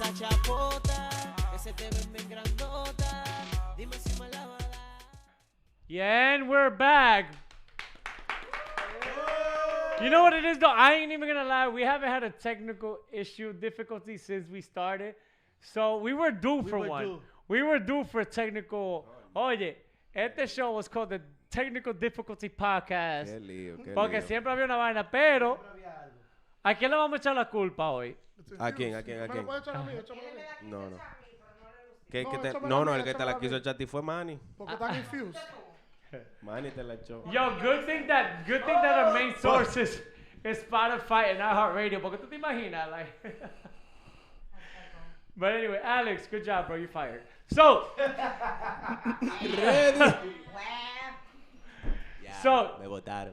esa chapota, que se te ven bien grandota. Dime si me la va a dar. Yeah, and we're back. You know what it is, though? I ain't even gonna lie. We haven't had a technical issue difficulty since we started. So we were due for one. We were due for a technical. Oye, este show was called the Technical Difficulty Podcast. Qué lío, qué Porque lío. siempre había una vaina, pero ¿a quién le vamos a echar la culpa hoy? ¿A quién? ¿A quién? ¿A ¿Me quién? lo puedes echar a mí? Échamelo a mí. No, no. No, échamela No, a no, mí, el que te échamela la a quiso mí. echar a ti fue Manny. Porque están infused. Manny te la echó. Yo, good thing that our main source is Spotify and iHeartRadio. Porque tú te imaginas, like. But anyway, Alex, good job, bro. You're fired. So. So Me botaron.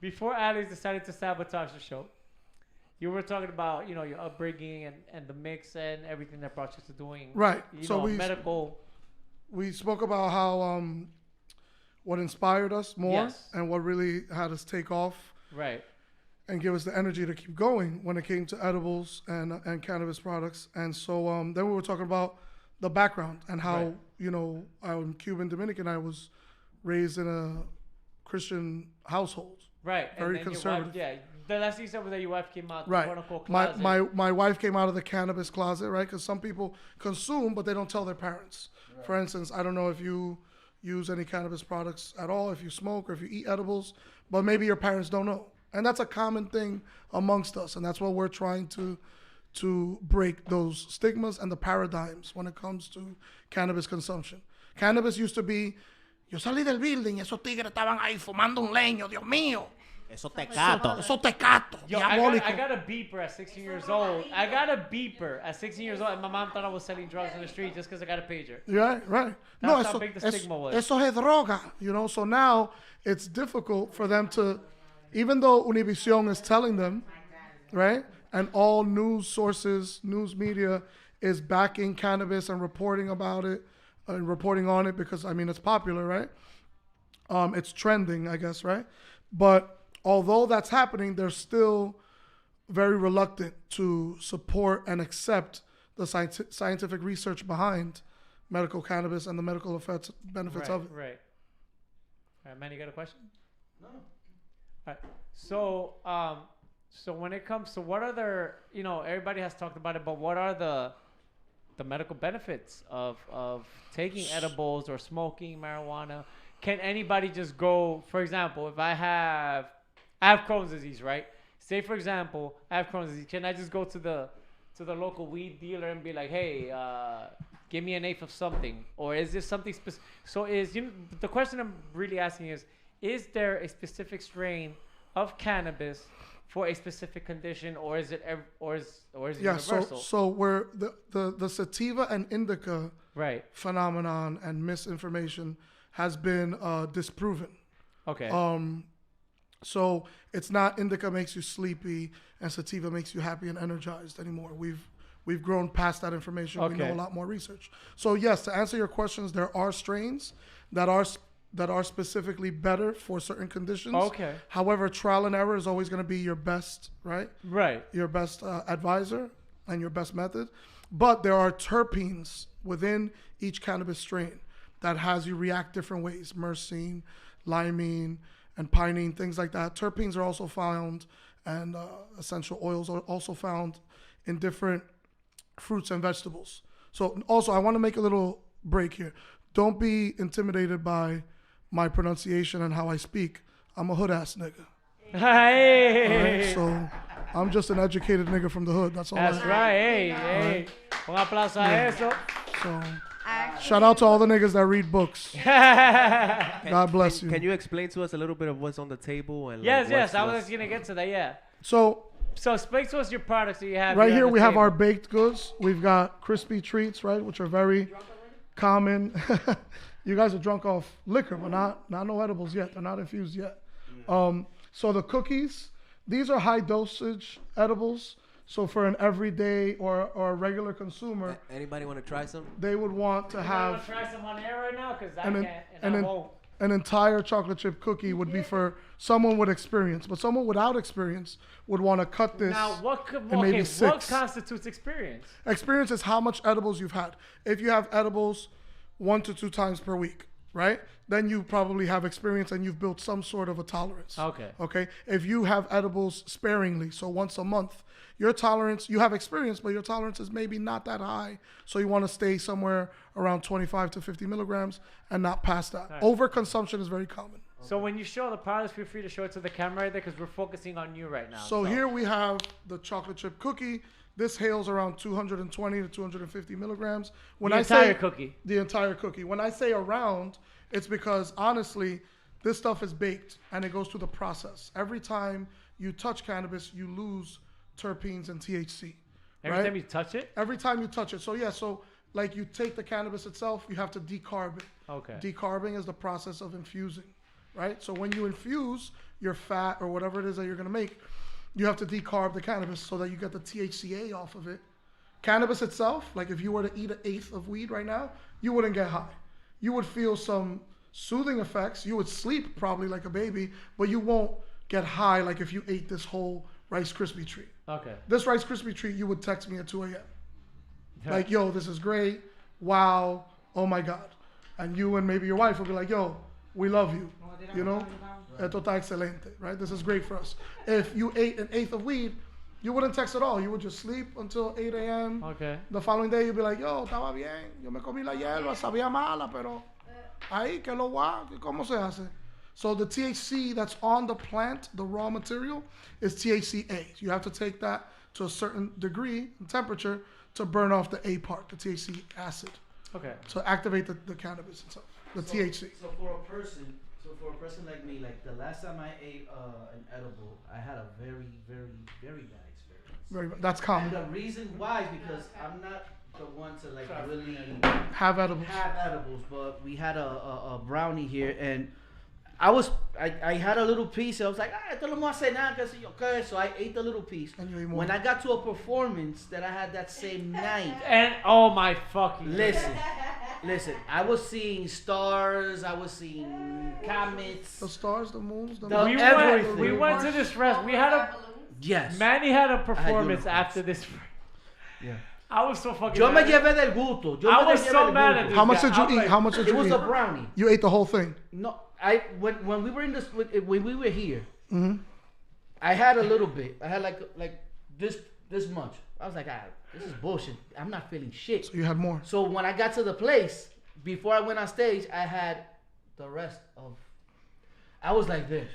before Alex decided to sabotage the show, you were talking about your upbringing and the mix and everything that brought you to doing Right. So medical. we spoke about how what inspired us more Yes. and what really had us take off Right. and give us the energy to keep going when it came to edibles and cannabis products. And so then we were talking about the background and how Right. I'm Cuban Dominican. I was raised in a Christian household. Right. Very and then conservative. Your wife, the last thing you said was that your wife came out the Right. quote unquote My, closet. my wife came out of the cannabis closet, right? Because some people consume, but they don't tell their parents. Right. For instance, I don't know if you use any cannabis products at all, if you smoke or if you eat edibles, but maybe your parents don't know. And that's a common thing amongst us. And that's what we're trying to break those stigmas and the paradigms when it comes to cannabis consumption. Cannabis used to be, yo salí del building, esos tigres estaban ahí fumando un leño, Dios mío. Eso te cato. Eso tecato, Yo, diabólico. I got a beeper at 16 years old. I got a beeper at 16 years old, and my mom thought I was selling drugs in the street just because I got a pager. Right, right. That's how big the stigma was. Eso es droga, So now it's difficult for them to, even though Univision is telling them, right, and all news sources, news media is backing cannabis and reporting about it, and reporting on it because, it's popular, right? It's trending, I guess, right? But although that's happening, they're still very reluctant to support and accept the scientific research behind medical cannabis and the medical benefits of it. Right. All right, man, you got a question? No. All right. So, so when it comes to what other, everybody has talked about it, but what are the medical benefits of taking edibles or smoking marijuana? Can anybody just go, for example, if I have Crohn's disease, right? Say, for example, I have Crohn's disease. Can I just go to the local weed dealer and be like, hey, give me an eighth of something? Or is this something specific? So the question I'm really asking is there a specific strain of cannabis for a specific condition, or is it universal? So where the sativa and indica right phenomenon and misinformation has been disproven. Okay. So it's not indica makes you sleepy and sativa makes you happy and energized anymore. We've grown past that information. Okay. We know a lot more research. So yes, to answer your questions, there are strains that are specifically better for certain conditions. Okay. However, trial and error is always going to be your best, right? Right. Your best advisor and your best method. But there are terpenes within each cannabis strain that has you react different ways. Myrcene, limonene, and pinene, things like that. Terpenes are also found, and essential oils are also found in different fruits and vegetables. So also, I want to make a little break here. Don't be intimidated by my pronunciation and how I speak. I'm a hood ass nigga. Hey. Right? So I'm just an educated nigga from the hood. That's all. That's right. Hey. Un aplauso a eso. So shout out to all the niggas that read books. God bless you. Can you explain to us a little bit of what's on the table? And Yes. I was gonna get to that. Yeah. So explain to us your products that you have. Right here we have our baked goods. We've got crispy treats, right, which are very common. You guys are drunk off liquor, but not no edibles yet. They're not infused yet. So the cookies, these are high dosage edibles. So for an everyday or a regular consumer, anybody want to try some? they would want to have. Want to try some on air right now? Because I And then- can't, and I then- won't. an entire chocolate chip cookie would be for someone with experience, but someone without experience would want to cut this. Now, maybe what 6. constitutes experience? Experience is how much edibles you've had. If you have edibles 1 to 2 times per week, right? Then you probably have experience and you've built some sort of a tolerance. Okay. Okay. If you have edibles sparingly, so once a month, your tolerance, you have experience, but your tolerance is maybe not that high. So you want to stay somewhere around 25 to 50 milligrams and not past that. Right. Overconsumption is very common. So when you show the products, feel free to show it to the camera right there because we're focusing on you right now. So here we have the chocolate chip cookie. This hails around 220 to 250 milligrams. When the I entire say cookie. The entire cookie. When I say around, it's because honestly, this stuff is baked and it goes through the process. Every time you touch cannabis, you lose terpenes and THC. Every time you touch it? Every time you touch it. So yeah, so like you take the cannabis itself, you have to decarb it. Okay. Decarbing is the process of infusing, right? So when you infuse your fat or whatever it is that you're gonna make, you have to decarb the cannabis so that you get the THCA off of it. Cannabis itself, like if you were to eat 1/8 of weed right now, you wouldn't get high. You would feel some soothing effects. You would sleep probably like a baby, but you won't get high like if you ate this whole Rice Krispie treat. Okay. This Rice Krispie treat, you would text me at 2 a.m. Like, yo, this is great. Wow. Oh my God. And you and maybe your wife will be like, yo, we love you. You know? Esto está excelente, right? This is great for us. If you ate 1/8 of weed, you wouldn't text at all. You would just sleep until 8 a.m. Okay. The following day, you'd be like, yo, estaba bien. Yo me comí la hierba, sabía mala, pero ahí, que lo guau, ¿cómo se hace? So the THC that's on the plant, the raw material, is THCA. You have to take that to a certain degree in temperature to burn off the A part, the THC acid. Okay. To activate the cannabis itself, the THC. So for a person like me, like the last time I ate an edible, I had a very, very, very bad experience. That's common. And the reason why is because I'm not the one to like really Have edibles. But we had a brownie here, and I had a little piece. I was like, esto no me hace nada, okay. So I ate the little piece. And you ate more. When I got to a performance that I had that same night, And oh my fucking. listen, I was seeing stars, I was seeing comets. The stars, the moons, the We went to this rest. We had a. Yes. Manny had a performance unicorns. after this. Yeah. I was so fucking. Yo me mad. llevé del gusto. I was so mad at this. How much guy. did you I'm eat? like- How much did It you was eat? a brownie. You ate the whole thing. No, when we were in this when we were here, Mm-hmm. I had a little bit. I had like this much. I was like, this is bullshit. I'm not feeling shit. So you had more. So when I got to the place, before I went on stage, I had the rest of. I was like this.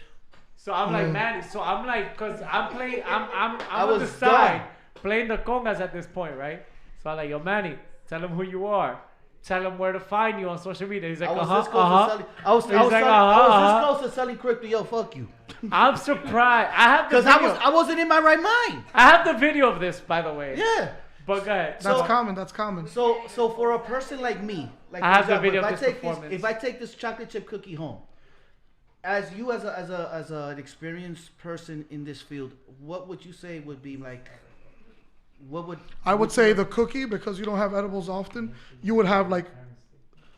So I'm like, Manny. So I'm like, cause I'm playing. I'm I on the was side done. playing the congas at this point, right? So I'm like, yo, Manny, tell him who you are. Tell him where to find you on social media. He's like, I was uh-huh, this close uh-huh. to selling. I was this close to selling crypto. Yo, fuck you. I'm surprised. I have the Because video. I wasn't in my right mind. I have the video of this, by the way. Yeah. But go ahead. That's So- common. That's common. So for a person like me, like I for have the example, video if of I this take performance. if I take this chocolate chip cookie home, as you as an experienced person in this field, what would you say would be like? What would I would say the cookie, because you don't have edibles often, you would have like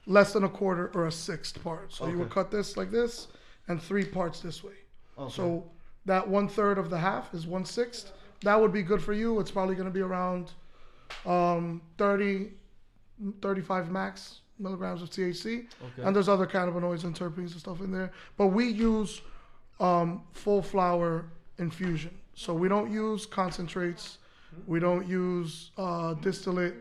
less than a quarter or a sixth part. So you would Okay. cut this like this and 3 parts this way. Okay. So that 1/3 of the half is 1/6. That would be good for you. It's probably going to be around 30, 35 max milligrams of THC. Okay. And there's other cannabinoids and terpenes and stuff in there. But we use full flower infusion. So we don't use concentrates. We don't use distillate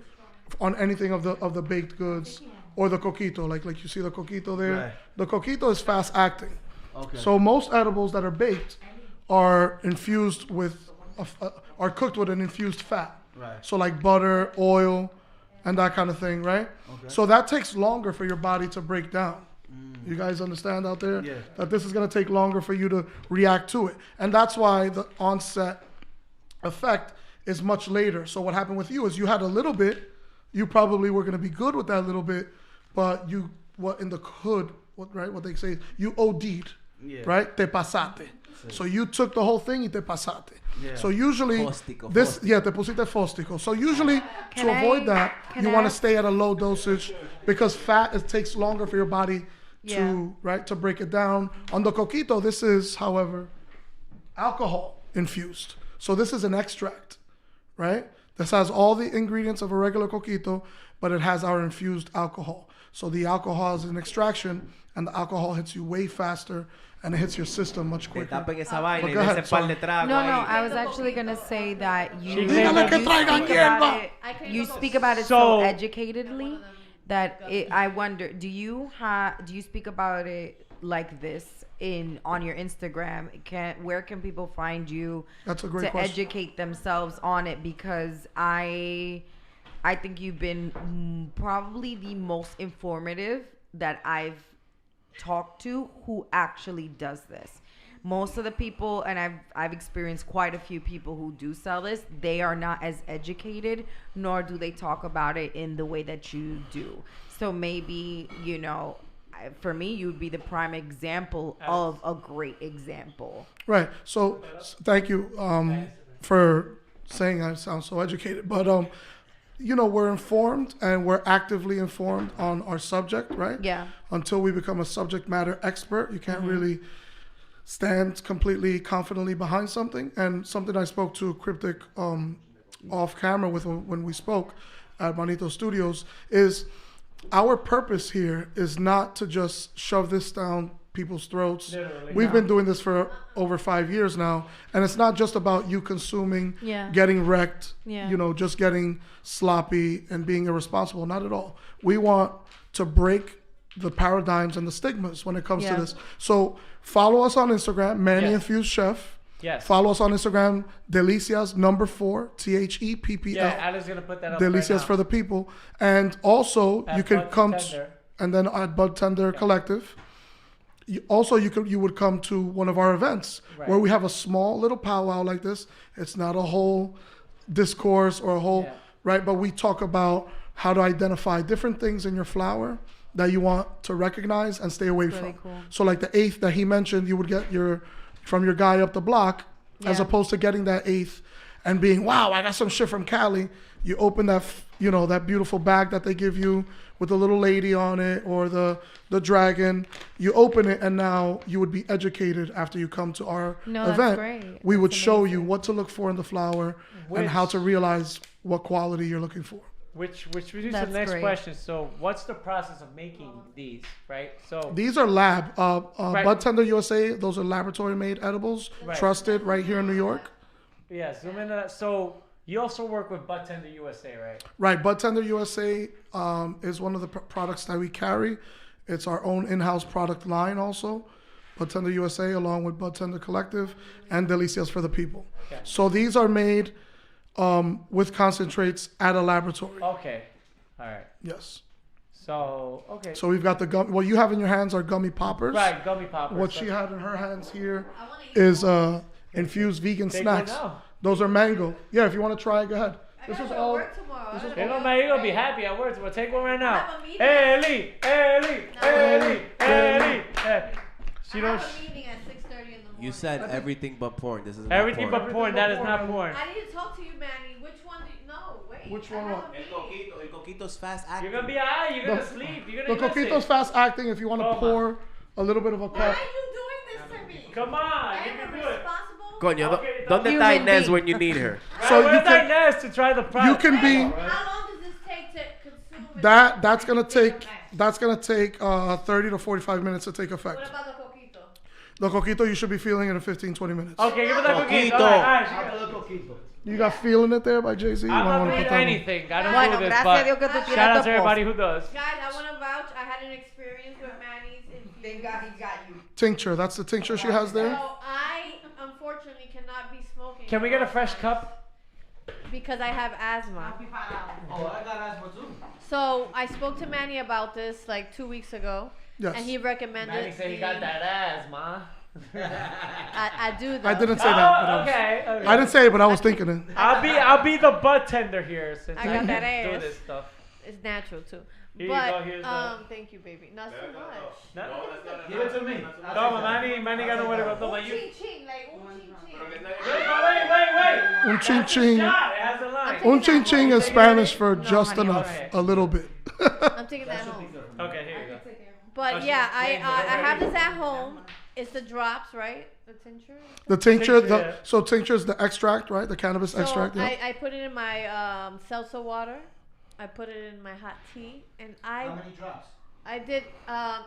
on anything of the baked goods or the coquito. Like you see the coquito there. Right. The coquito is fast acting. Okay. So most edibles that are baked are infused with, are cooked with an infused fat. Right. So like butter, oil, and that kind of thing, right? Okay. So that takes longer for your body to break down. You guys understand out there? Yeah. That this is going to take longer for you to react to it. And that's why the onset effect is much later. So what happened with you is you had a little bit, you probably were going to be good with that little bit, but what in the hood, what they say, you OD'd, Yeah. right? Te pasaste. So you took the whole thing y te pasaste. Yeah. So usually Fóstico, te pusiste fóstico. So usually to avoid that, you want to stay at a low dosage because fat, it takes longer for your body to break it down. On the coquito, this is, however, alcohol infused. So this is an extract, right? This has all the ingredients of a regular coquito, but it has our infused alcohol. So the alcohol is an extraction, and the alcohol hits you way faster, and it hits your system much quicker. Tapen esa vaina y go ahead, ese par de tragos No, ahí. I was actually gonna say that you speak about it so educatedly that I wonder, do you speak about it like this on your Instagram? Where can people find you? That's a great to question. educate themselves on it? Because I think you've been probably the most informative that I've talked to who actually does this. Most of the people, and I've experienced quite a few people who do sell this, they are not as educated, nor do they talk about it in the way that you do. So maybe, for me, you'd be the prime example of a great example. Right. So thank you for saying I sound so educated. But, we're informed and we're actively informed on our subject, right? Yeah. Until we become a subject matter expert, you can't really stand completely confidently behind something. And something I spoke to Cryptic off camera with when we spoke at Manito Studios is our purpose here is not to just shove this down people's throats. Literally. We've been doing this for over 5 years now, and it's not just about you consuming, Yeah. getting wrecked, Yeah. just getting sloppy and being irresponsible. Not at all. We want to break the paradigms and the stigmas when it comes Yeah. to this. So follow us on Instagram, Manny Yes. Infused Chef. Yes. Follow us on Instagram, Delicias #4 THEPPL. Yeah, Ali's gonna put that up. Delicias right now. for the people. And also At you can Bud come Tender. and then at Bud Tender Collective. You would come to one of our events Right. where we have a small little powwow like this. It's not a whole discourse or a whole Yeah. right, but we talk about how to identify different things in your flower that you want to recognize and stay away Really from. cool. So like the eighth that he mentioned, you would get from your guy up the block, as Yeah. opposed to getting that eighth and being, wow, I got some shit from Cali. You open that, that beautiful bag that they give you with the little lady on it or the dragon. You open it and now you would be educated after you come to our No, that's event. great. We would That's show you amazing. what to look for in the flower and how to realize what quality you're looking for. Which leads to the That's next great. question. So, what's the process of making these, right? So, These are lab. Right. Bud Tender USA, those are laboratory made edibles, Right. trusted right here in New York. yeah, zoom into that. So, you also work with Bud Tender USA, right? Right, Bud Tender USA is one of the products that we carry. It's our own in-house product line also. Bud Tender USA along with Bud Tender Collective and Delicias for the People. Okay. So these are made with concentrates at a laboratory. Okay. All right. Yes. So, okay. So we've got the gum. What you have in your hands are gummy poppers. Right, gummy poppers. What So- she had in her hands here is infused vegan Take snacks. one now. Those are mango. Yeah, if you want to try it, go ahead. This is all. You know, man, you're gonna be happy at work. We'll take one right now. have a meeting. Ellie. She don't. have a meeting at 6:30 in the morning. You said everything but porn. This is Everything porn. but porn. That is not porn. I need to talk to you, Manny. Which one do you know? Wait. Which I one have what? a meeting. El coquito's fast acting. You're gonna be alright. You're gonna sleep. You're The gonna miss coquito's it. fast acting. If you want to Toma. pour a little bit of a Why cup. are you doing this to me? Come on, I you am can a do it. responsible. Coño, Okay, ¿dónde Human está Inés being. when you need her? So Right, you where's can- Inez to try the product? You can be How long does this take to consume it? that's gonna take 30 to 45 minutes to take effect. What about the coquito? The coquito you should be feeling in 15, 20 minutes. Okay, give me that cookie. Coquito. You got feeling it there by Jay-Z? You I'm might not wanna doing put that on. anything. I don't Bueno, do this, gracias a but Dios que tú shout tienes out dos to everybody who does. Guys, I want to vouch. I had an experience with Manny's infused. Thank God he got you. Tincture. That's the tincture she has there. So I unfortunately cannot be smoking. Can we get a fresh cup? Because I have asthma. Oh, I got asthma too. So I spoke to Manny about this like 2 weeks ago, Yes. and he recommended. Manny said he got that asthma. I do though. I didn't say that. But Oh, okay. I didn't say it, but I was thinking it. I'll be the butt tender here since I got that do ass. this stuff. It's natural too. Here you But go, here's the- thank you, baby. Not so much. No? Give it to me. Toma, Manny got nowhere to go. Toma, you. Ching ching, like ching ching. Wait. Un chin chin. Shot. It has a line. Un chin chin is Spanish for just honey, enough, okay. a little bit. I'm taking that home. Okay, here you go. But yeah, I have this at home. It's the drops, right? The tincture. The tincture, Tincture, yeah. so tincture is the extract, right? The cannabis So extract. Yeah. I put it in my seltzer water. I put it in my hot tea, and How many drops? I did.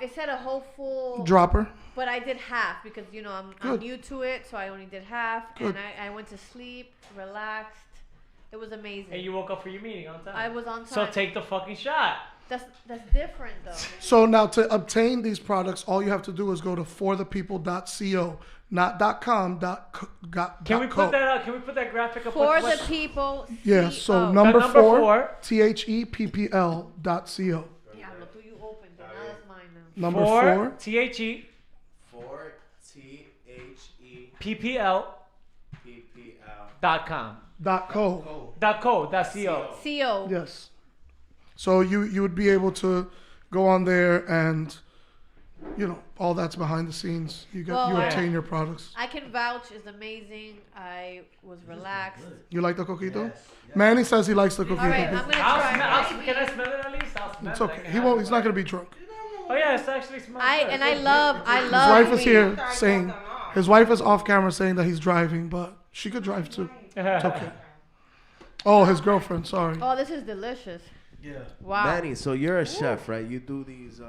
It said a whole full Dropper. but I did half because I'm Good. new to it, so I only did half, Good. and I went to sleep, relaxed. It was amazing. And you woke up for your meeting on time. I was on time. So take the fucking shot. That's different though. So now to obtain these products, all you have to do is go to forthepeople.co, not .com, Can we .co. put that up? Can we put that graphic up? For What- the people. Yeah, so CO. number number 4, four. THEPPL.co. Diablo, tú you opened it. Now that's mine now. Number for 4, THE For THE PPL PPL. .com .co. .co. CO. Yes. So you would be able to go on there and, all that's behind the scenes. You Well, obtain your products. I can vouch. It's amazing. I was relaxed. You like the coquito? Manny says he likes the coquito. All right, I'm gonna try. Can I smell it at least? I'll smell It's it. okay. He won't. He's not gonna be drunk. Oh yeah, it's actually smells good. I love. His wife is weed. here saying, his wife is off camera saying that he's driving, but she could drive too. It's okay. Oh, his girlfriend. Sorry. Oh, this is delicious. Yeah. Wow. Manny, so you're a chef, right? You do these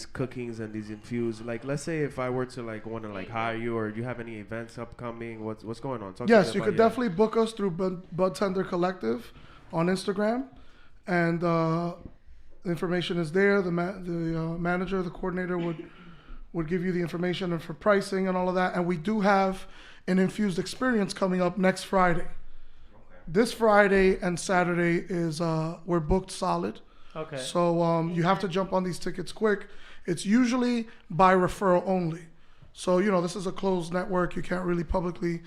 cookings and these infused. Like, let's say if I were to want to hire you, or do you have any events upcoming? What's going on? Talk to Yes, me you about could definitely book us through Bud Tender Collective on Instagram, and the information is there. The manager, the coordinator would give you the information and for pricing and all of that. And we do have an infused experience coming up next Friday. This Friday and Saturday is we're booked solid. Okay. So you have to jump on these tickets quick. It's usually by referral only. So this is a closed network. You can't really publicly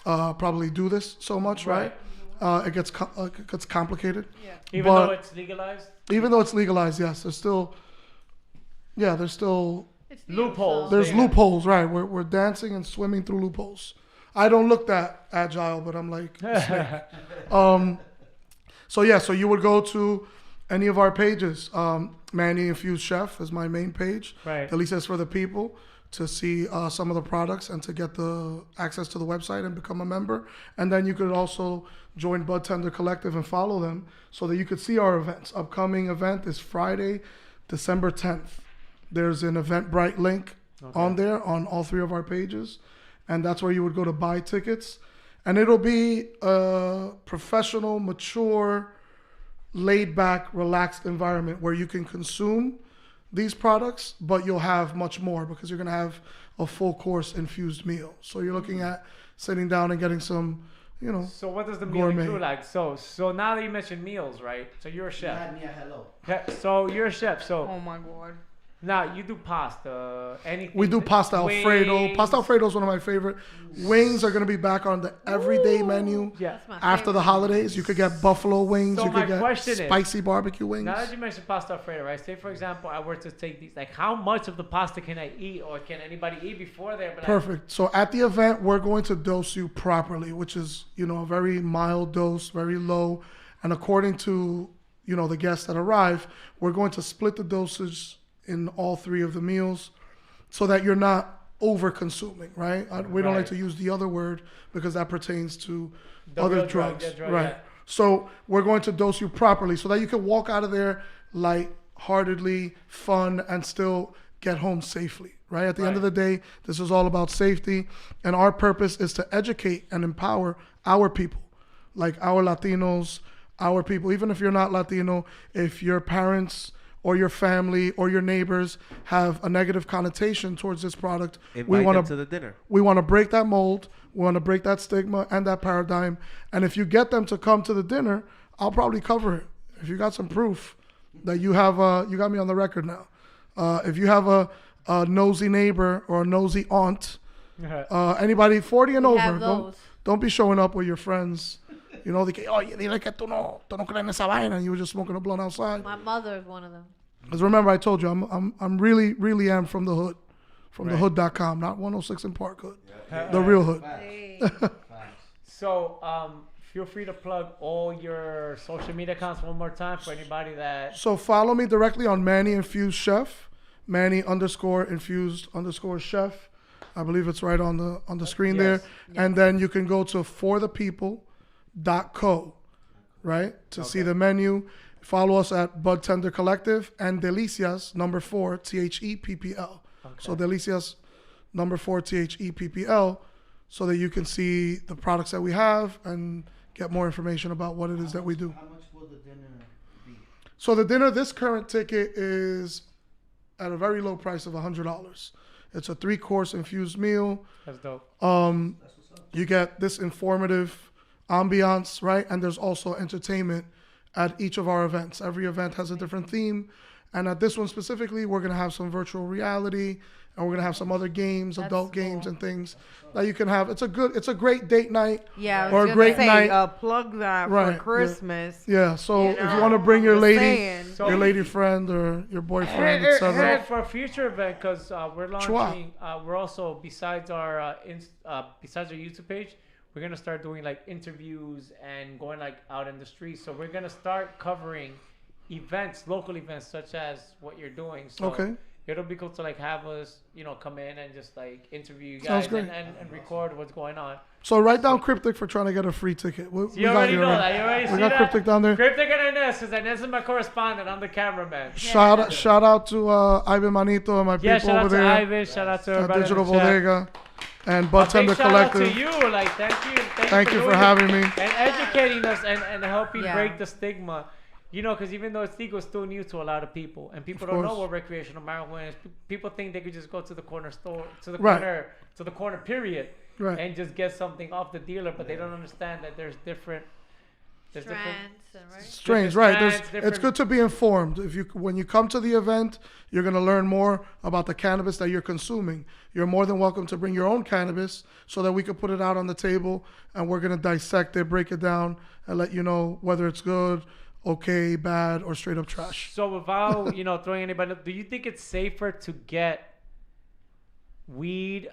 probably do this so much, right? It gets complicated. Yeah. Even but- though it's legalized. Even though it's legalized, yes, there's still It's new, Loopholes. so- there's Yeah. loopholes, right? We're dancing and swimming through loopholes. I don't look that agile, but I'm like a snake. So you would go to any of our pages. Manny Infused Chef is my main page. Right. At least that's for the people to see some of the products and to get the access to the website and become a member. And then you could also join Bud Tender Collective and follow them so that you could see our events. Upcoming event is Friday, December 10th. There's an Eventbrite link on there on all 3 of our pages. And that's where you would go to buy tickets. And it'll be a professional, mature, laid back, relaxed environment where you can consume these products, but you'll have much more because you're going to have a full course infused meal. So you're looking at sitting down and getting some, So what does the meal Gourmet. include? Like so now that you mentioned meals, right? So you're a You chef. had me a hello. Yeah, so you're a chef. So Oh my god. now you do pasta, anything. we do pasta Alfredo. wings. Pasta Alfredo is one of my favorite. Wings are going to be back on the everyday menu. Yeah. That's my After the favorite. holidays, you could get buffalo wings. So you my could get question is, spicy barbecue wings. Now that you mentioned pasta alfredo, right? Say for example, I were to take these. Like, how much of the pasta can I eat, or can anybody eat before there? But Perfect. So at the event, we're going to dose you properly, which is, a very mild dose, very low. And according to, the guests that arrive, we're going to split the dosage in all 3 of the meals so that you're not over consuming, right? We don't like Right. to use the other word because that pertains to The other real drug, drugs, yeah, drug, right? yeah. So we're going to dose you properly so that you can walk out of there light-heartedly, fun, and still get home safely, right? At the end of the day, this is all about safety, and our purpose is to educate and empower our people, like our Latinos, our people. Even if you're not Latino, if your parents or your family or your neighbors have a negative connotation towards this product, Invite want them to the dinner. we want to break that mold. We want to break that stigma and that paradigm. And if you get them to come to the dinner, I'll probably cover it. If you got some proof that you have, you got me on the record now. If you have a nosy neighbor or a nosy aunt, anybody 40 and We over, have those. don't be showing up with your friends. They que, oye, dile que tú no crees en esa vaina, and you were just smoking a blunt outside. My mother is one of them. Because remember, I told you, I'm really am from the hood, from the hood.com, not 106 in Park Hood, the real hood. Hey. So feel free to plug all your social media accounts one more time for anybody that. So follow me directly on Manny Infused Chef, Manny_Infused_chef. I believe it's right on the screen there. And then you can go to forthepeople.co, right, to see the menu. Follow us at Bud Tender Collective and Delicias #4 THEPPL. So Delicias #4 THEPPL, so that you can see the products that we have and get more information about what it is that we do. How much will the dinner be? So the dinner, this current ticket is at a very low price of $100. It's a 3-course infused meal. That's dope. You get this informative ambiance, right? And there's also entertainment at each of our events. Every event has a different theme. And at this one specifically, we're going to have some virtual reality, and we're going to have some other games, adult games and things that you can have. It's a great date night. Yeah, or a great night. Plug that Right, for Christmas. Yeah, so You if you know, want to bring your I'm lady, saying. your lady friend or your boyfriend, So etc. for a future event, because we're launching, we're also besides our YouTube page, we're gonna start doing like interviews and going like out in the streets. So we're gonna start covering events, local events such as what you're doing. So Okay. it'll be cool to like have us, come in and just like interview you Sounds guys great. and record what's going on. So write down Cryptic for trying to get a free ticket. We You already know that. You already We see got that. Cryptic down there. Cryptic and Inez, because Inez is my correspondent. I'm the cameraman. Shout out to Ivan Manito and my Yeah, people shout over out to there Ivan. Shout out to at everybody. Digital in the chat. Bodega and Bud A Tender big shout out Collective. to you. Like, thank you. Thank you for doing having this me. and educating us and helping Yeah. break the stigma. Because even though stigma is still new to a lot of people, and people Of don't know course. what recreational marijuana is. People think they could just go to the corner store, to the Right. corner period, Right. and just get something off the dealer. But they don't understand that there's different. Strands, right? Strange, right? strands, It's different- good to be informed. When you come to the event, you're gonna learn more about the cannabis that you're consuming. You're more than welcome to bring your own cannabis so that we can put it out on the table, and we're gonna dissect it, break it down, and let you know whether it's good, okay, bad, or straight up trash. So without throwing anybody, do you think it's safer to get weed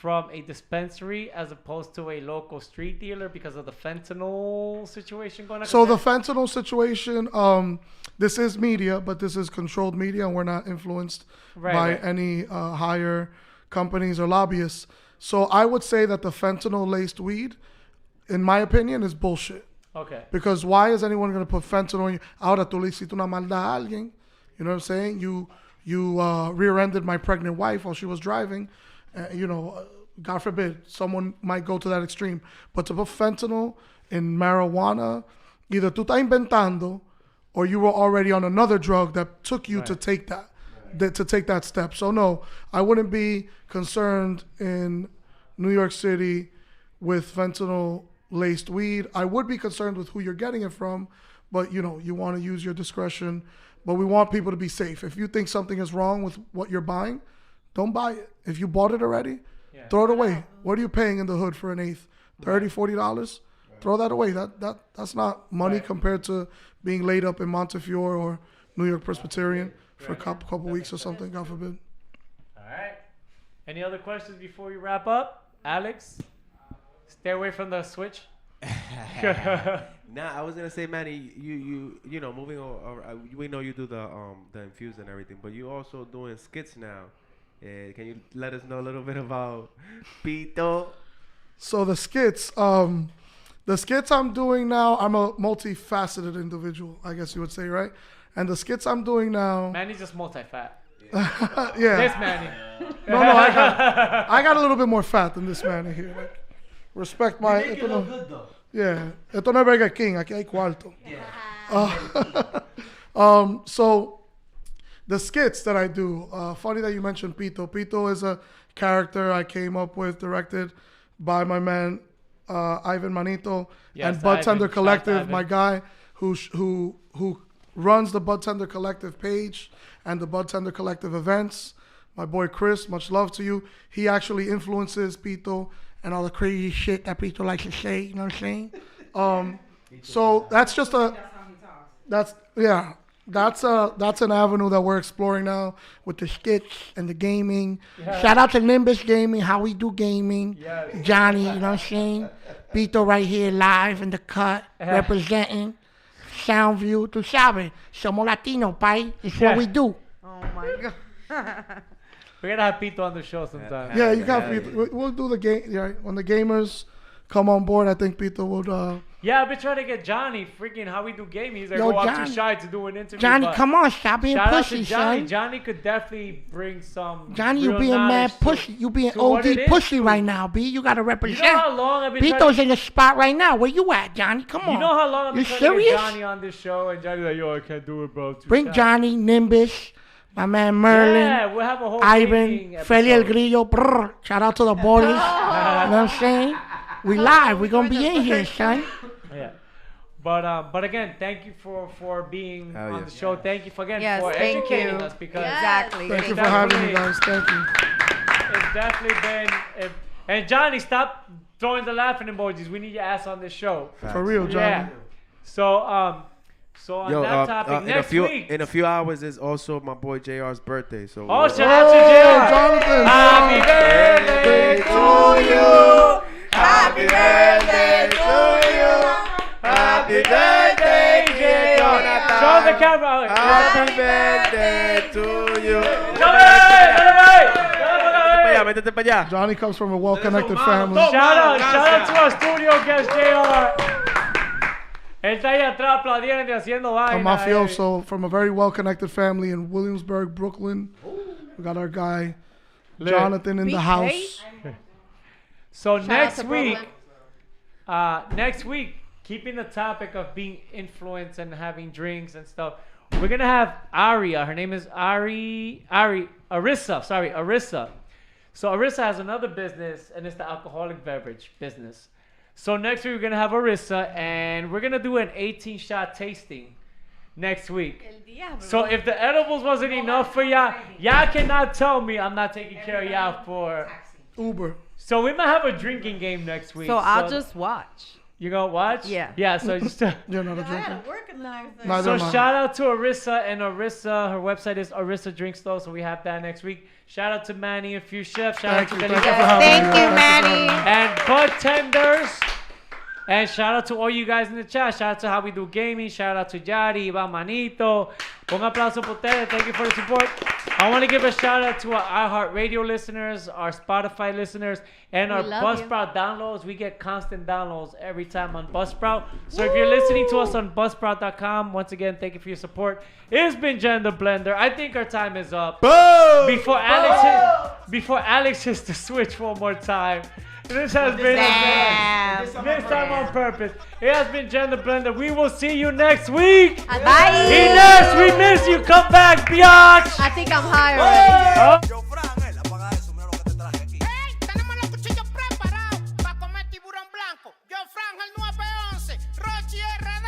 from a dispensary as opposed to a local street dealer because of the fentanyl situation going on? So the fentanyl situation, this is media, but this is controlled media, and we're not influenced by any higher companies or lobbyists. So I would say that the fentanyl-laced weed, in my opinion, is bullshit. Okay. Because why is anyone going to put fentanyl in you? Ahora tú le hiciste una maldad a alguien. You know what I'm saying? You rear-ended my pregnant wife while she was driving. God forbid, someone might go to that extreme. But to put fentanyl in marijuana, either tú estás inventando or you were already on another drug that took you to take that step. So no, I wouldn't be concerned in New York City with fentanyl-laced weed. I would be concerned with who you're getting it from, but you want to use your discretion. But we want people to be safe. If you think something is wrong with what you're buying, don't buy it. If you bought it already, throw it away. What are you paying in the hood for an eighth? $30, $40? Throw that away. That's not money compared to being laid up in Montefiore or New York Presbyterian for a couple weeks or something, God forbid. All right. Any other questions before we wrap up? Alex? Stay away from the switch. Nah, I was gonna say, Manny, you moving over. We know you do the infused and everything, but you also doing skits now. Can you let us know a little bit about Pito? So the skits I'm doing now, I'm a multifaceted individual, I guess you would say, right? And the skits I'm doing now, Manny's just multi-fat. yeah. This Manny. No, I got a little bit more fat than this man here. Like, respect my. You make it look good though. Yeah, esto no es Burger King, aquí hay cuarto. Yeah. So the skits that I do, funny that you mentioned Pito. Pito is a character I came up with, directed by my man Ivan Manito and Bud Tender Collective, my guy who runs the Bud Tender Collective page and the Bud Tender Collective events. My boy Chris, much love to you. He actually influences Pito and all the crazy shit that Pito likes to say, you know what I'm saying? So that's just yeah. That's an avenue that we're exploring now with the skits and the gaming. Shout out to Nimbus Gaming, how we do gaming. Yes. Johnny, you know what I'm saying? Pito right here live in the cut, representing Soundview. Tu sabes, somos Latino, pai. It's what we do. Oh my god. We're gonna have Pito on the show sometime. Yeah, you got Pito. We'll do the game. Yeah, when the gamers come on board, I think Pito would. Yeah, I've been trying to get Johnny freaking how we do gaming. He's like, Yo, oh, I'm Johnny. too shy to do an interview. Johnny, but come on, stop being shout out pussy, to Johnny. son. Johnny could definitely bring some. Johnny, you real being mad knowledge pussy. You being to what OD it is pussy to- right now, B. You gotta You represent. know how long I've been trying Pito's to, in the spot right now. Where you at, Johnny? Come on. You know how long I've been You trying to serious? get Johnny on this show, and Johnny's like, yo, I can't do it, bro. Too Bring shy. Johnny, Nimbus, my man Merlin, Yeah, we'll have a whole Ivan, gaming Feli El episode. Grillo. Brr. Shout out to the boys. You know what I'm saying? We live. We gonna be in here, son. Yeah. But again, thank you for being Hell on yeah. the show. Thank you for again Yes, for thank educating you. us because Exactly. Thank you It's for having me, definitely- guys. Thank you. it's definitely been. And Johnny, stop throwing the laughing emojis. We need your ass on this show. For real, Johnny. Yeah. So on that topic, next week. in a few hours is also my boy JR's birthday. So Oh, shout out to JR. Jonathan. Happy birthday to you. Happy birthday to you. Happy birthday, JR. Show the camera. Happy birthday to you. Métete pa' allá. Johnny comes from a well-connected family. Shout out to our studio guest, JR. Él está ahí atrás aplaudiendo y haciendo A vaina. mafioso from a very well-connected family in Williamsburg, Brooklyn. We got our guy Jonathan in the house. So Shout out next to week, Brooklyn. keeping the topic of being influenced and having drinks and stuff, we're gonna have Aria. Her name is Arissa. Sorry, Arissa. So Arissa has another business, and it's the alcoholic beverage business. So next week we're gonna have Arissa, and we're gonna do an 18-shot tasting next week. El diablo. So if the edibles wasn't enough for y'all cannot tell me I'm not taking care of y'all for. Uber. So we might have a drinking game next week. So I'll just watch. You gonna watch? Yeah. Yeah. So just. You're not a I drinker. gotta work and everything. Neither So am I. shout out to Arissa, and Arissa, her website is Arissa Drinks Though, so we have that next week. Shout out to Manny and Infused Chef. Shout Thank out you. to Thank you Delita for having Thank me. you, Thank you for Manny. having me. and bartenders. And shout out to all you guys in the chat. Shout out to How We Do Gaming. Shout out to Yari, Ivan Manito. Un aplauso por ustedes. Thank you for the support. I want to give a shout out to our iHeartRadio listeners, our Spotify listeners, and We our love you. Buzzsprout downloads. We get constant downloads every time on Buzzsprout. So if you're listening to us on Buzzsprout.com, once again, thank you for your support. It's been Jen the Blender. I think our time is up. Boom! Before Alex hits the switch one more time. This has been Damn. this time on purpose. It has been Jen the Blender. We will see you next week. Bye. Ines, we miss you. Come back, biatch. I think I'm high already. Oh. Yo, Fran, apaga eso, mira lo que te traje aquí. ¡Ey! Tenemos los cuchillos preparados para comer tiburón blanco. Yo, Franja, el 911. Rochi RD.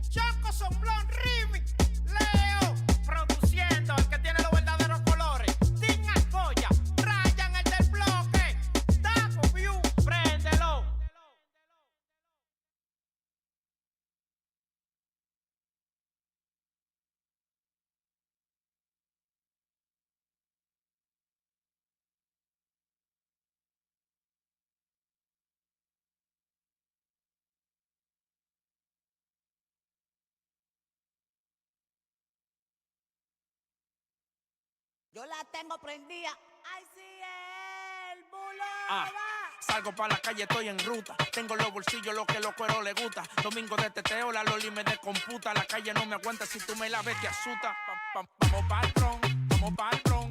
Choco Somblón Remix. Leo. Produciendo el que tiene los verdaderos colores. Tinga Goya. Ryan el del bloque. Taco View. Préndelo. Yo la tengo prendida. Ay, sí, el bulo. Salgo pa' la calle, estoy en ruta. Tengo los bolsillos, lo que los cueros les gusta. Domingo de teteo, la loli me descomputa. La calle no me aguanta, si tú me la ves te asusta. Vamos pa'l tron, vamos pa'l tron.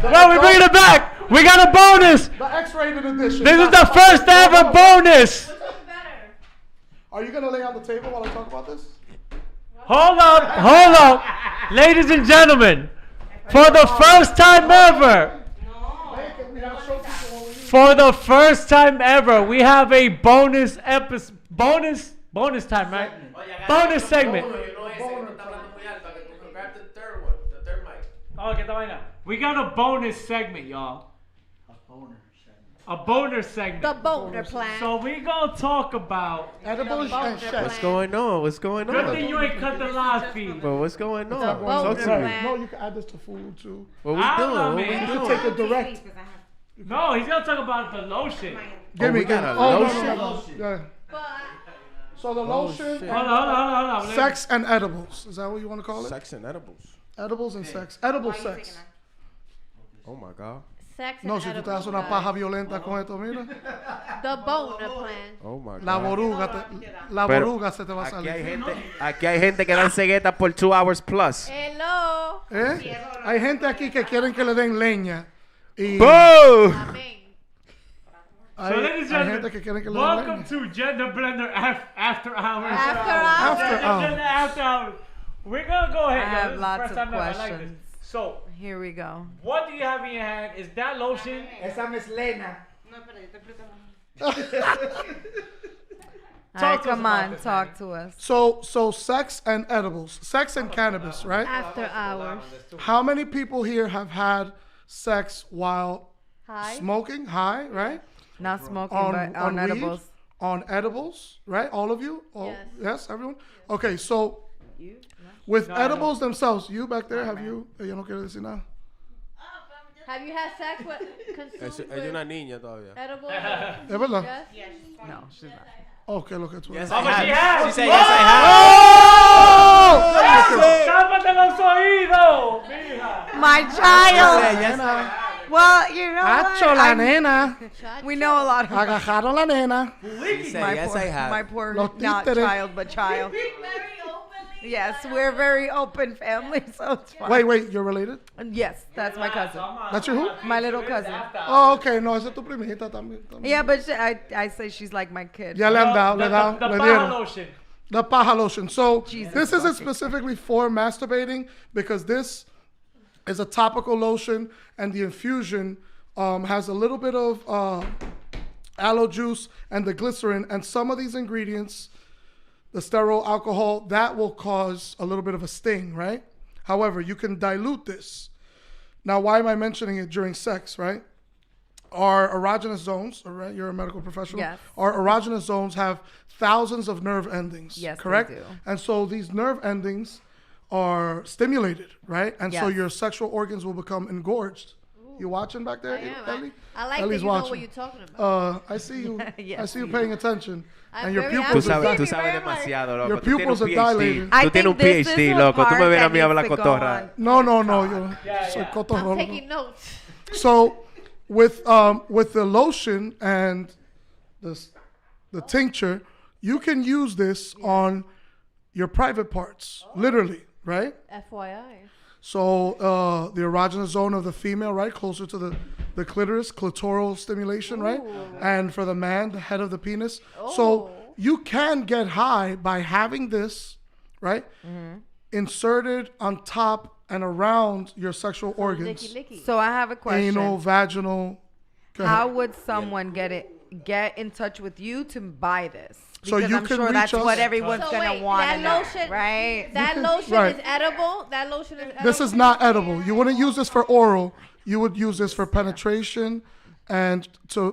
Well, we're bringing it back. We got a bonus. The X-rated edition. This is the first ever bonus. Are you gonna lay on the table while I talk about this? Hold up. Ladies and gentlemen, for the first time ever. For the first time ever, we have a bonus episode. Bonus time, right? Bonus segment. Oh, get the mic. We got a bonus segment, y'all. a boner segment. The boner plan. So we gonna talk about. Edibles and sex. What's going on? What's going Good thing on? you ain't cut the live feed. But what's going on? The Talk to boner me. plan. No, you can add this to food too. What we I doing? don't know, What we man. You doing? take it direct. No, he's gonna talk about the lotion. Give me, we got give me. a Oh, no, lotion? no. Yeah. So the lotion, shit. Hold on. sex and edibles. Is that what you want to call it? Sex and edibles. Edibles and sex. Edible sex. Oh my God. Sex No, and si tú te edibles, haces una guys. paja violenta con esto, mira. The boner plan. Oh my La God. Pero boruga se te va a Aquí hay salir. aquí hay gente que dan cegueta por 2 hours plus. Hello. ¿Eh? Hay gente aquí que quieren que le den leña. Y Boom! Amén. hay, So, ladies and hay gente gentlemen, que quieren que le den welcome leña. to Gender Blender After Hours. After hours. After hours. Gender After Hours. We're gonna go ahead. I yo. have This is the lots first of time ever. I like this. questions. So, Here we go. what do you have in your hand? Is that lotion? Esa me es Lena. All Talk right, to us come about on, this, talk to us. So sex and edibles. Sex and cannabis, right? After hours. How many people here have had sex while Hi. smoking, high, right? Not smoking, On, but on weed, edibles. on edibles, right? All of you? All, Yes. yes, everyone? Okay, so with No, I edibles themselves, you back there, have you? Ella no quiere decir nada. Have you had sex with consumed Es una with niña todavía. edibles? ¿Es verdad? Yes. No, she's not. Oh, ¿qué es lo que tú Yes, Oh, but she has. She said yes, I have. ¡Tápate los oídos, mija! My She child. said yes. Well, you know what? Hacho la nena. We know a lot of Agajaron la nena. She said my yes, poor, I have. my poor Los not títeres. child, but child. Yes, we're a very open family, so it's fine. Wait, you're related? Yes, that's my cousin. That's your who? My little cousin. Oh, okay, no, esa es tu primita también. Yeah, but I say she's like my kid. Ya le han dado, le The le paja dieron. lotion. The paja lotion. So Jesus this isn't fucking- specifically for masturbating because this is a topical lotion and the infusion has a little bit of aloe juice and the glycerin and some of these ingredients, the sterile alcohol, that will cause a little bit of a sting, right? However, you can dilute this. Now, why am I mentioning it during sex, right? Our erogenous zones, all right, you're a medical professional. Yes. Our erogenous zones have thousands of nerve endings. Yes, they correct? do. And so these nerve endings are stimulated, right? And so Yes. your sexual organs will become engorged. You watching back there, I am. Ellie? I like Ellie's that you know what watching. you're talking about. I see you. Yes, I see you we paying attention. I'm And your very pupils Tú are sabes, Thank tú you sabes very much. demasiado, loco. Your Tú tienes pupils un are PhD. dilated. I Tú tienes un think this PhD, is a loco. Tú me part vienes a that mí a hablar needs to go cotorra. on. No, yo Yeah, soy yeah. cotorro. I'm taking notes. So with the lotion and the tincture, you can use this on your private parts, literally, right? FYI. So the erogenous zone of the female, right, closer to the clitoris, clitoral stimulation, right? And for the man, the head of the penis. So you can get high by having this, right, inserted on top and around your sexual organs. Licky licky. So I have a question. Anal, vaginal. Go How ahead. would someone get in touch with you to buy this? So Because you I'm can sure reach that's us- what everyone's So gonna wait, want that to know, lotion, right? That lotion right. is edible. That lotion is edible. This is not edible. You wouldn't use this for oral. You would use this for penetration and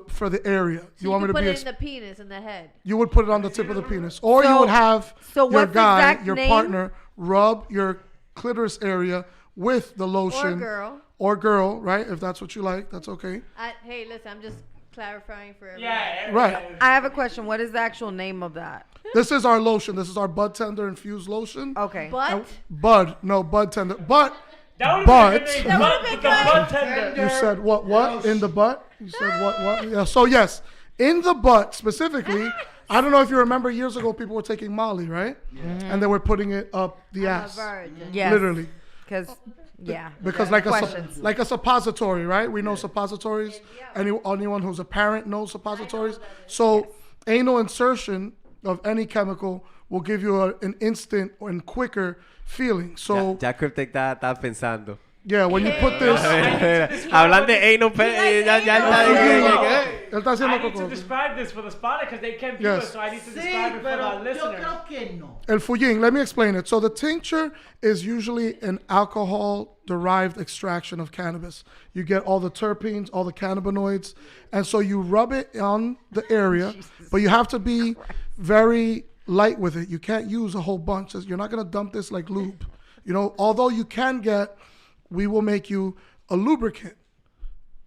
for the area. So want me to put be? it in the penis in the head. You would put it on the tip of the penis, or you So- would have so your what's the guy, exact your name? partner, rub your clitoris area with the lotion. Or girl, right? If that's what you like, that's okay. Hey, listen, I'm just clarifying for everyone. Yeah. Right. I have a question. What is the actual name of that? This is our lotion. This is our Bud Tender infused lotion. Okay. But Bud Tender. But That But- would've been That the would've been butt good. tender. you said what in the butt? You said what? Yeah. So yes, in the butt specifically. I don't know if you remember years ago, people were taking Molly, right? And they were putting it up the I'm a ass, virgin. Yes. literally. Because, yeah. Because Questions. like a suppository, right? We know suppositories. Anyone who's a parent knows suppositories. So anal insertion of any chemical will give you an instant and quicker feeling. So Ya Cryptic está pensando. Yeah, when you put this. Hablan de anal pen. Ya está. Él está haciendo I need to coco. describe this for the spotter because they can't view Yes. it, so I need to Sí, describe it for the pero yo listeners. creo que no. El Fuyin, let me explain it. So the tincture is usually an alcohol-derived extraction of cannabis. You get all the terpenes, all the cannabinoids, and so you rub it on the area, but you have to be very light with it. You can't use a whole bunch. You're not going to dump this like lube. You know, although you can get, we will make you a lubricant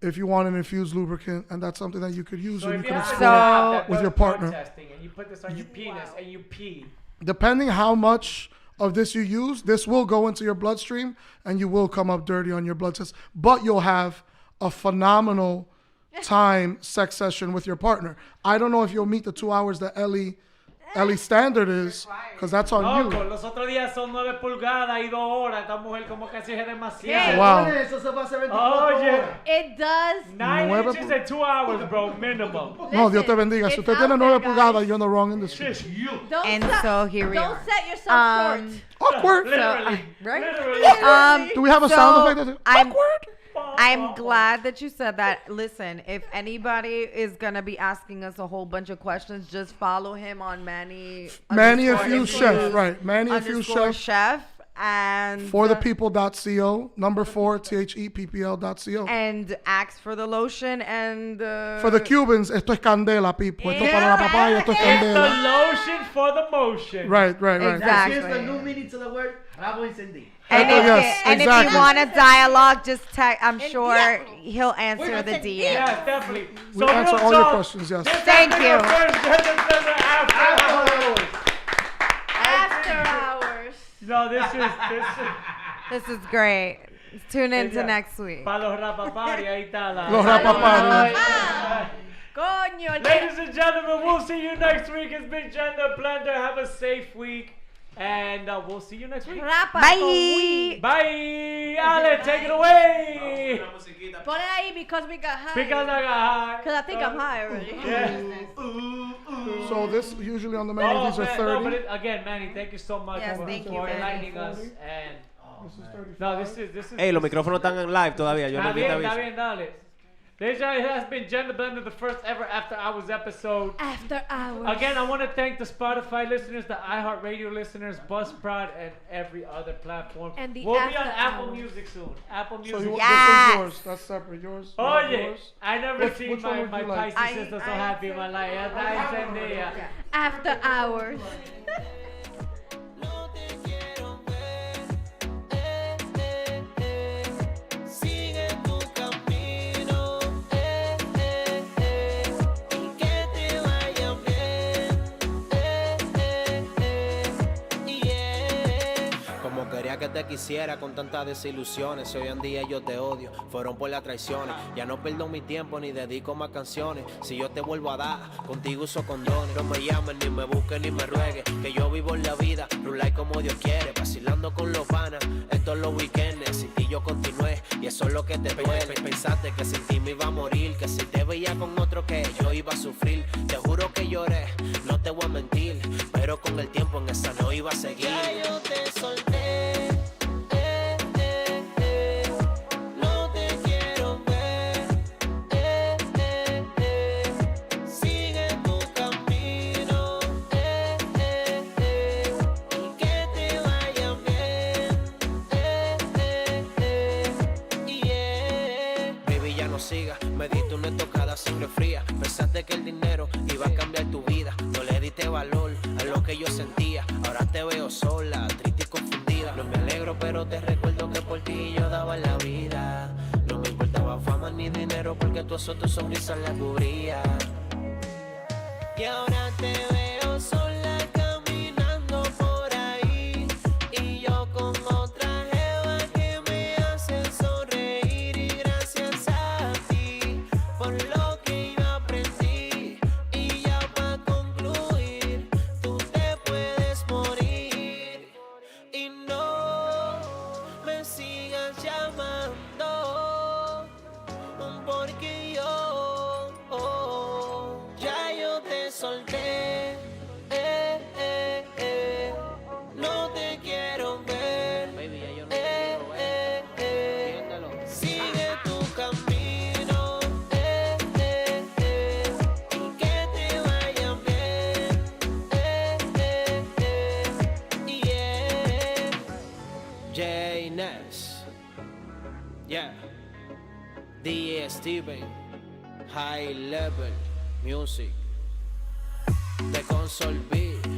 if you want an infused lubricant, and that's something that you could use So and if you you can have to explore have that with your drug partner. testing and you put this on your penis and you pee. Depending how much of this you use, this will go into your bloodstream and you will come up dirty on your blood test. But you'll have a phenomenal time sex session with your partner. I don't know if you'll meet the 2 hours that Ellie standard is, because that's on Loco, you. los otros días son 9 pulgadas y 2 horas. Esta mujer como que exige demasiado. Wow. Eso se va a hacer 24 Oye, horas. It does. 9 Nueve inches in 2 hours, bro, minimum. No, Dios te bendiga. Si it's usted tiene out 9 there, pulgadas, guys. you're in the wrong industry. Don't And set- so here we don't are. set yourself short. Awkward. Literally. Right? Literally. Do we have a So, sound effect? I'm glad that you said that. Listen, if anybody is gonna be asking us a whole bunch of questions, just follow him on Manny. Manny underscore Infused Infused Chef, right. Manny Infused underscore Chef. chef and forthepeople.co, number 4, THEPPL.co. and ask for the lotion and For the Cubans, esto es candela, people. Esto para la papaya, esto es It's the candela. lotion for the motion. Right. Exactly. Here's the new meaning to the word rabo encendido. And, Oh, if, yes, and if exactly. you want a dialogue, just text. I'm sure he'll answer the DM. Yeah, definitely. We answer real all your talk, questions, yes. this has Thank been you. our first Gender Blender After Hours. After hours. No, this is This is great. Tune in to Yeah. next week. para los rapapari, ahí está la. Los rapapari. Coño, Ladies and gentlemen, we'll see you next week. It's been Gender Blender. Have a safe week. And we'll see you next week. Rapa con Bye. weed. Bye. Ale, take it away. Put it ahí because we got high. Because I got high. Because I think I'm high already. Yeah. So this, usually on the menu, these are man, 30. no, but again, Manny, thank you so much Yes, for, thank you, for Manny. enlightening us. And This is 35. no, this is. Hey, los micrófonos están en live todavía. Yo no Está vi esta bien, está aviso. bien, dale. This has been Gender Blender, the first ever After Hours episode. After hours. Again, I want to thank the Spotify listeners, the iHeartRadio listeners, Buzzsprout, and every other platform. And the we'll be on After Apple Hours. Music soon. Apple So Music. you, Yes. this is yours. That's separate. Yours. Oh yeah, yours. I never Which- seen which one my, would my you like? Pisces sister so happy in my life. Ya está encendida. After hours. No te quiero ver, sigue tu camino, y que te vaya bien, yeah. Como quería que te quisiera con tantas desilusiones, hoy en día yo te odio, fueron por las traiciones, ya no pierdo mi tiempo ni dedico más canciones, si yo te vuelvo a dar, contigo uso condones, no me llames ni me busques ni me ruegues, que yo vivo en la vida, rulay como Dios quiere, vacilando con los panas, estos los weekends, sin ti yo continué, y eso es lo que te duele, pensaste que sin ti me iba a morir, que si te veía con otro que yo iba a sufrir, te juro que lloré, no te voy a mentir, pero con el tiempo en esa no iba a seguir. Ya yo te solté, no te quiero ver, sigue tu camino, y que te vaya bien, yeah. Baby, ya no sigas, me diste una estocada sangre fría, pensaste que el dinero iba a cambiar tu vida, no le diste valor a lo que yo sentía, ahora te veo sola, triste y confundida, no me alegro pero te recuerdo que por ti yo daba la vida, no me importaba fama ni dinero porque tu sonrisa la cubría, y ahora te veo sola caminando por ahí, y yo con otra jeva que me hace sonreír, y gracias a ti por lo que yo aprendí, y ya para concluir, tú te puedes morir, y no me sigas llamando, porque yo ya yo te solté. Yeah. DJ Steven, High Level Music. De Console Beat.